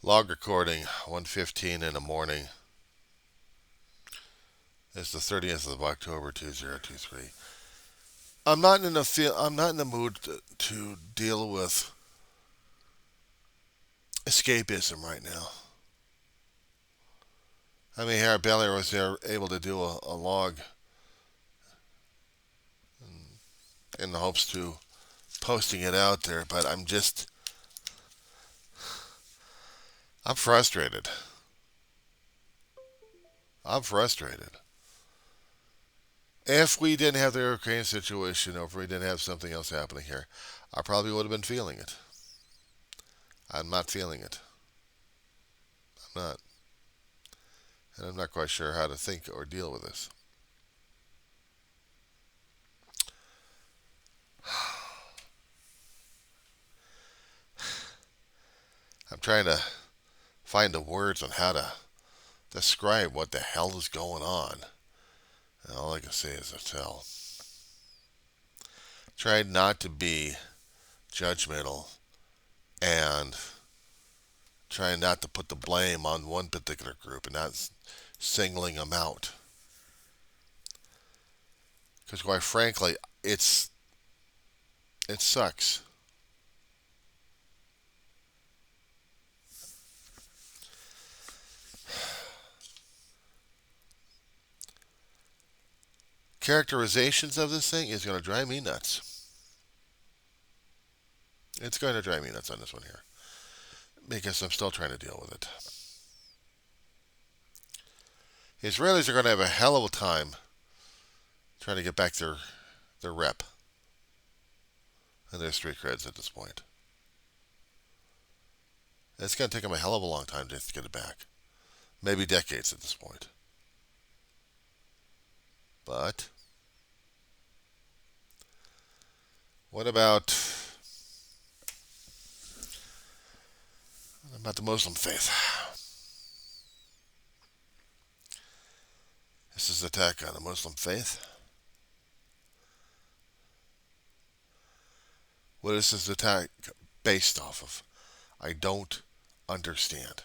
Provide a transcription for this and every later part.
Log recording, 1:15 in the morning. It's the 30th of October, 2023. I'm not in the mood to deal with escapism right now. I mean, here barely was able to do a log in the hopes to posting it out there, but I'm frustrated. I'm frustrated. If we didn't have the Ukraine situation, or if we didn't have something else happening here, I probably would have been feeling it. I'm not feeling it. I'm not. And I'm not quite sure how to think or deal with this. I'm trying to find the words on how to describe what the hell is going on. And all I can say is a tell. Try not to be judgmental and try not to put the blame on one particular group and not singling them out. Because quite frankly, it sucks. Characterizations of this thing is going to drive me nuts. It's going to drive me nuts on this one here because I'm still trying to deal with it. The Israelis are going to have a hell of a time trying to get back their rep and their street creds at this point. It's going to take them a hell of a long time to get it back. Maybe decades at this point. But what about the Muslim faith? This is an attack on the Muslim faith. What is this attack based off of? I don't understand.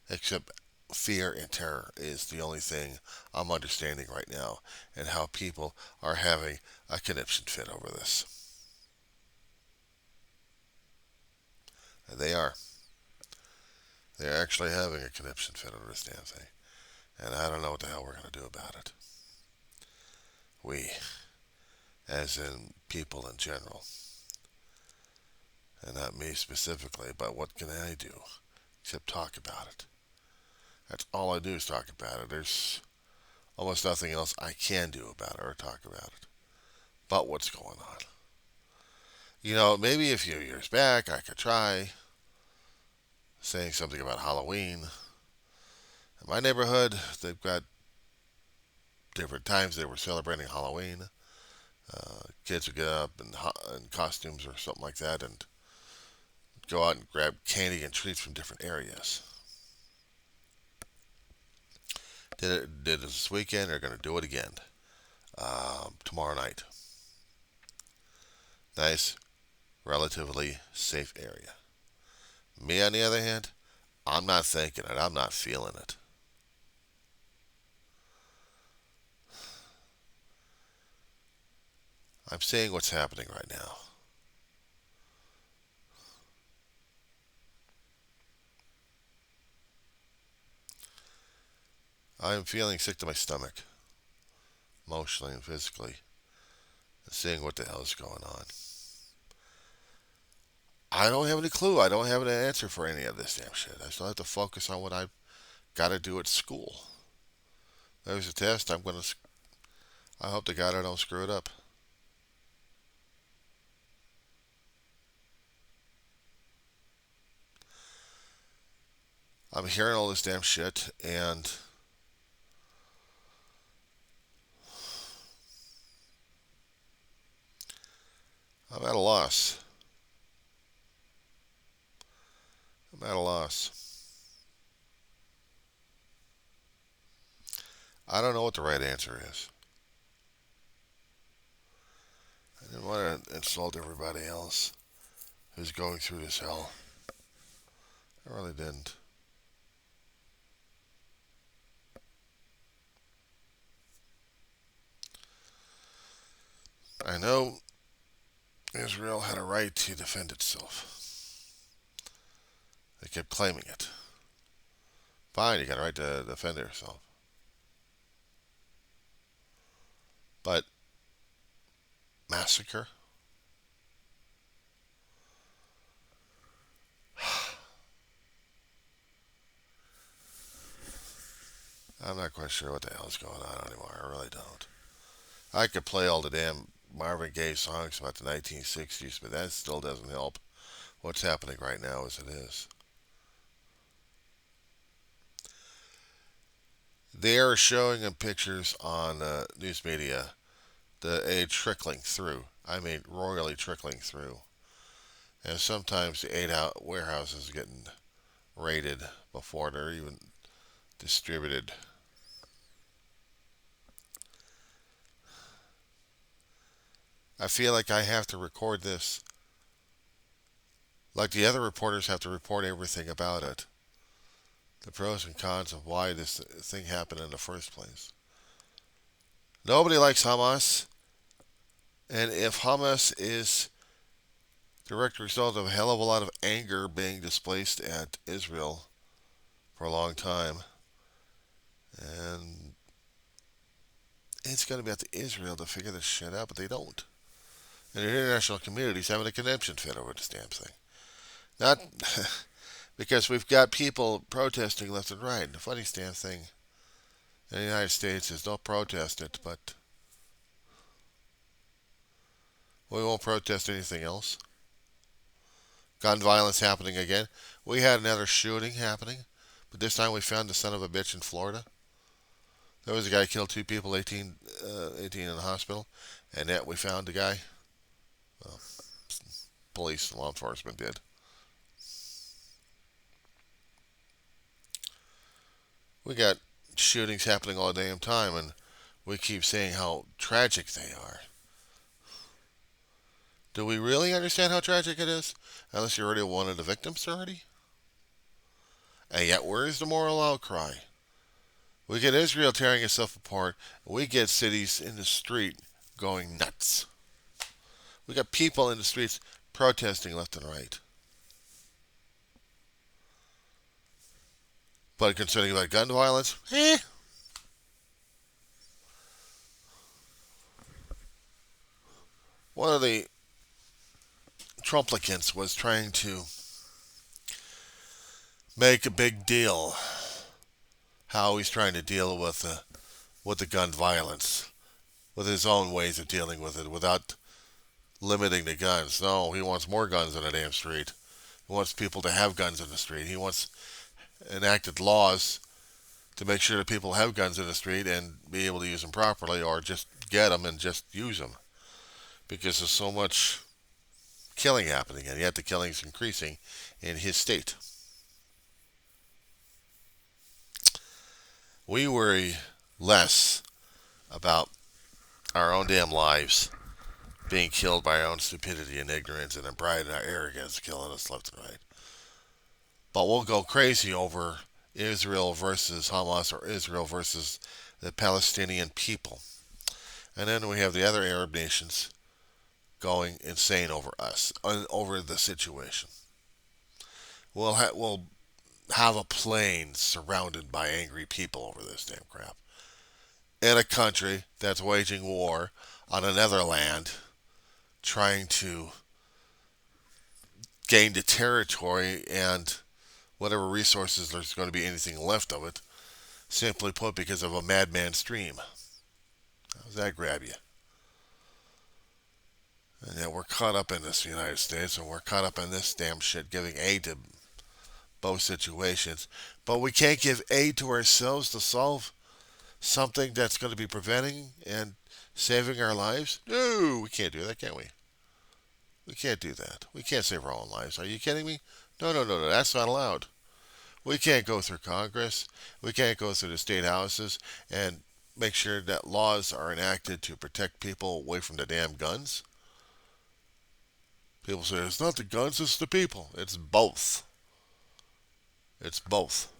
Except fear and terror is the only thing I'm understanding right now, and how people are having a conniption fit over this. And they are. They're actually having a conniption fit over this damn thing. And I don't know what the hell we're going to do about it. We, as in people in general. And not me specifically, but what can I do except talk about it? That's all I do is talk about it. There's almost nothing else I can do about it or talk about it. But what's going on? You know, maybe a few years back I could try saying something about Halloween. In my neighborhood, they've got different times they were celebrating Halloween. Kids would get up in costumes or something like that and go out and grab candy and treats from different areas. Did it this weekend. They're going to do it again tomorrow night. Nice, relatively safe area. Me, on the other hand, I'm not thinking it. I'm not feeling it. I'm seeing what's happening right now. I am feeling sick to my stomach, emotionally and physically, and seeing what the hell is going on. I don't have any clue. I don't have an answer for any of this damn shit. I still have to focus on what I've got to do at school. There's a test. I hope to God I don't screw it up. I'm hearing all this damn shit, and I'm at a loss. I'm at a loss. I don't know what the right answer is. I didn't want to insult everybody else who's going through this hell. I really didn't. I know Israel had a right to defend itself. They kept claiming it. Fine, you got a right to defend yourself. But massacre? I'm not quite sure what the hell is going on anymore. I really don't. I could play all the damn Marvin Gaye songs about the 1960s, but that still doesn't help what's happening right now as it is. They are showing them pictures on news media, the aid trickling through. I mean, royally trickling through. And sometimes the aid warehouses are getting raided before they're even distributed. I feel like I have to record this, like the other reporters have to report everything about it. The pros and cons of why this thing happened in the first place. Nobody likes Hamas, and if Hamas is the direct result of a hell of a lot of anger being displaced at Israel for a long time, and it's going to be up to Israel to figure this shit out, but they don't. And the international community's having a conniption fit over this damn thing. Not because we've got people protesting left and right. The funniest damn thing in the United States is don't protest it, but we won't protest anything else. Gun violence happening again. We had another shooting happening, but this time we found the son of a bitch in Florida. There was a guy who killed two people, 18 in the hospital, and yet we found the guy. Well, police and law enforcement did. We got shootings happening all the damn time, and we keep saying how tragic they are. Do we really understand how tragic it is? Unless you're already one of the victims already? And yet, where is the moral outcry? We get Israel tearing itself apart. We get cities in the street going nuts. We got people in the streets protesting left and right. But concerning about gun violence, one of the Trumplicants was trying to make a big deal how he's trying to deal with the gun violence, with his own ways of dealing with it without limiting the guns. No, he wants more guns in the damn street. He wants people to have guns in the street. He wants enacted laws to make sure that people have guns in the street and be able to use them properly, or just get them and just use them. Because there's so much killing happening, and yet the killing is increasing in his state. We worry less about our own damn lives being killed by our own stupidity and ignorance and our pride and our arrogance killing us left and right. But we'll go crazy over Israel versus Hamas or Israel versus the Palestinian people. And then we have the other Arab nations going insane over us, over the situation. We'll have a plane surrounded by angry people over this damn crap. In a country that's waging war on another land, trying to gain the territory and whatever resources there's going to be anything left of it, simply put, because of a madman's dream. How does that grab you? And yet we're caught up in this United States, and we're caught up in this damn shit, giving aid to both situations. But we can't give aid to ourselves to solve something that's going to be preventing and saving our lives? No, we can't do that, can we? We can't do that. We can't save our own lives. Are you kidding me? No, no, no, no. That's not allowed. We can't go through Congress. We can't go through the state houses and make sure that laws are enacted to protect people away from the damn guns. People say, it's not the guns, it's the people. It's both. It's both.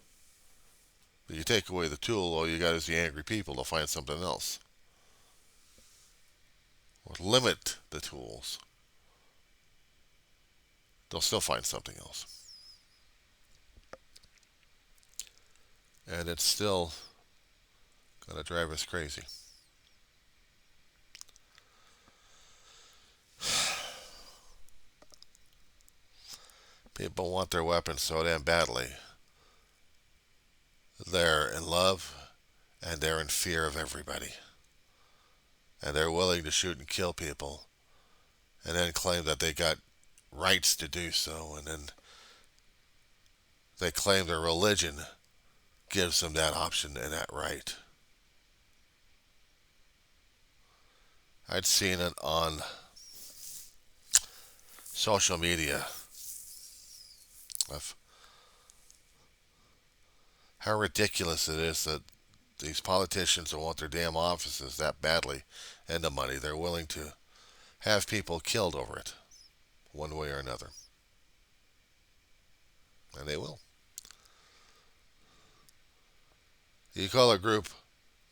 But you take away the tool, all you got is the angry people. They'll find something else. Or limit the tools. They'll still find something else. And it's still going to drive us crazy. People want their weapons so damn badly. They're in love and they're in fear of everybody. And they're willing to shoot and kill people and then claim that they got rights to do so. And then they claim their religion gives them that option and that right. I'd seen it on social media of how ridiculous it is that these politicians who want their damn offices that badly and the money, they're willing to have people killed over it, one way or another. And they will. You call a group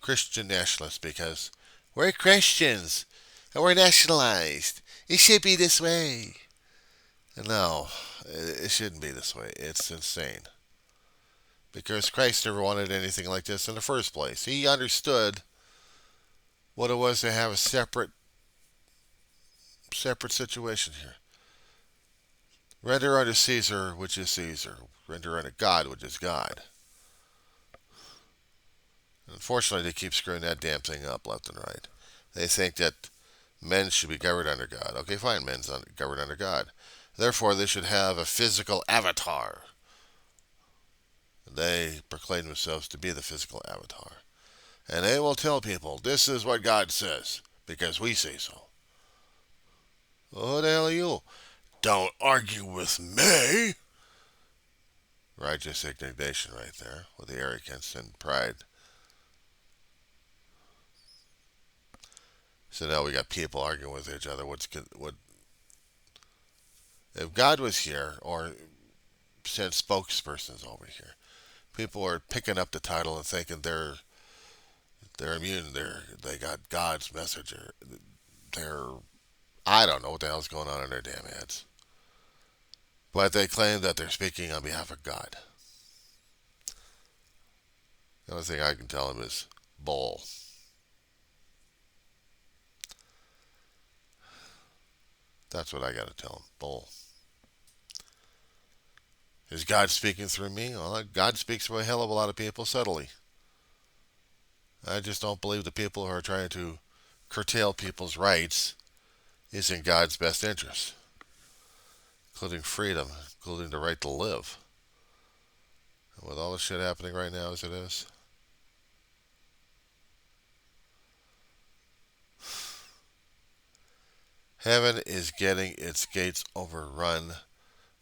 Christian nationalists because we're Christians and we're nationalized. It should be this way. No, it shouldn't be this way. It's insane. Because Christ never wanted anything like this in the first place. He understood what it was to have a separate situation here. Render unto Caesar, which is Caesar. Render unto God, which is God. Unfortunately, they keep screwing that damn thing up left and right. They think that men should be governed under God. Okay, fine, men's governed under God. Therefore, they should have a physical avatar. They proclaim themselves to be the physical avatar. And they will tell people, this is what God says, because we say so. Well, who the hell are you? Don't argue with me. Righteous indignation right there, with the arrogance and pride. So now we got people arguing with each other. What if God was here, or sent spokespersons over here? People are picking up the title and thinking they're immune. They got God's message. They're I don't know what the hell's going on in their damn heads. But they claim that they're speaking on behalf of God. The only thing I can tell them is bull. That's what I got to tell them. Bull. Is God speaking through me? Well, God speaks through a hell of a lot of people subtly. I just don't believe the people who are trying to curtail people's rights is in God's best interest, including freedom, including the right to live. And with all the shit happening right now as it is, heaven is getting its gates overrun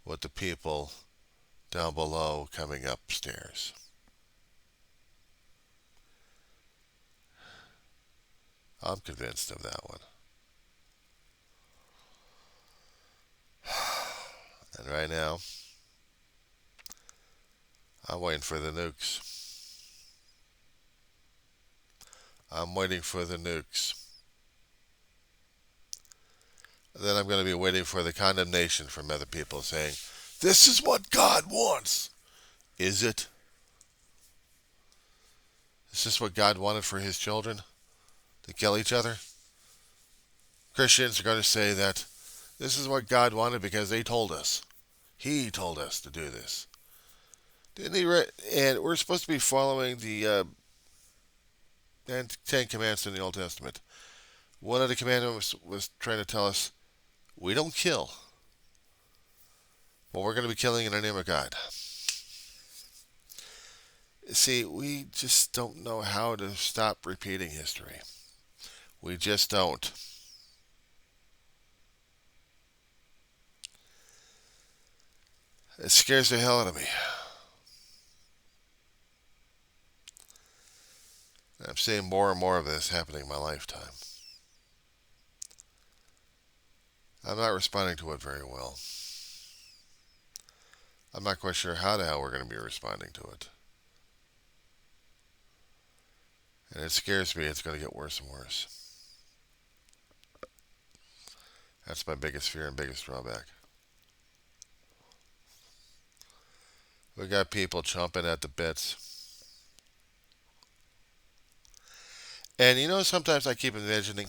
with the people down below coming upstairs. I'm convinced of that one. And right now, I'm waiting for the nukes. I'm waiting for the nukes. Then I'm going to be waiting for the condemnation from other people saying, this is what God wants. Is it? Is this what God wanted for his children? To kill each other? Christians are going to say that this is what God wanted because they told us. He told us to do this. Didn't he? And we're supposed to be following the Ten Commandments in the Old Testament. One of the commandments was trying to tell us, we don't kill. But we're going to be killing in the name of God. See, we just don't know how to stop repeating history. We just don't. It scares the hell out of me. I'm seeing more and more of this happening in my lifetime. I'm not responding to it very well. I'm not quite sure how the hell we're going to be responding to it. And it scares me it's going to get worse and worse. That's my biggest fear and biggest drawback. We got people chomping at the bits. And you know, sometimes I keep envisioning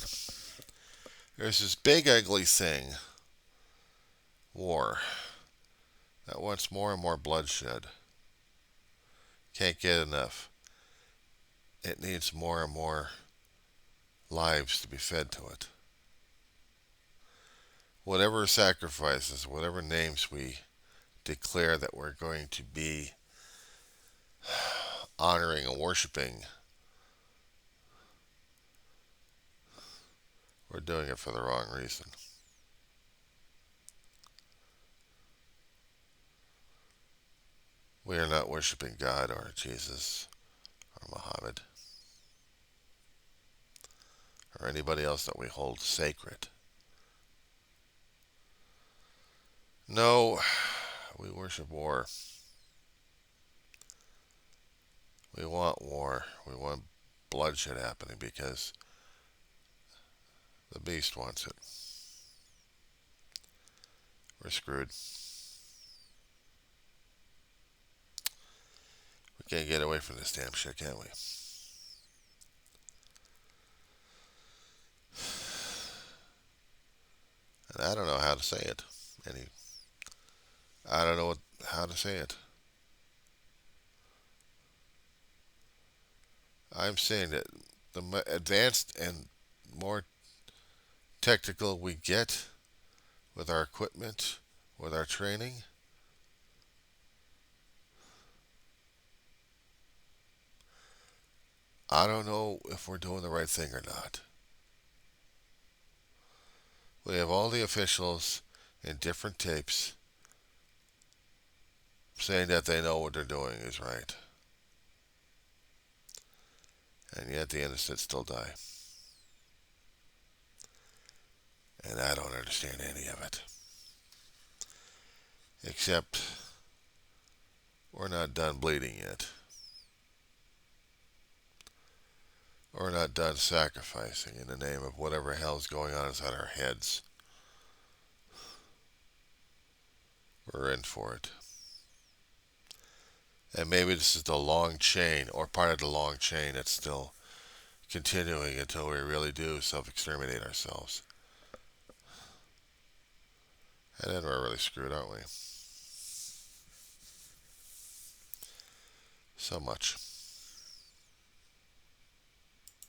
there's this big ugly thing, war, that wants more and more bloodshed. Can't get enough. It needs more and more lives to be fed to it. Whatever sacrifices, whatever names we declare that we're going to be honoring and worshiping, we're doing it for the wrong reason. We are not worshiping God or Jesus or Muhammad or anybody else that we hold sacred. No, we worship war. We want war. We want bloodshed happening because the beast wants it. We're screwed. We can't get away from this damn shit, can we? And I don't know how to say it. I don't know how to say it. I'm saying that the advanced and more technical we get with our equipment, with our training, I don't know if we're doing the right thing or not. We have all the officials in different tapes saying that they know what they're doing is right. And yet the innocent still die. And I don't understand any of it. Except we're not done bleeding yet. We're not done sacrificing in the name of whatever hell's going on inside our heads. We're in for it. And maybe this is the long chain, or part of the long chain that's still continuing until we really do self-exterminate ourselves. And then we're really screwed, aren't we? So much.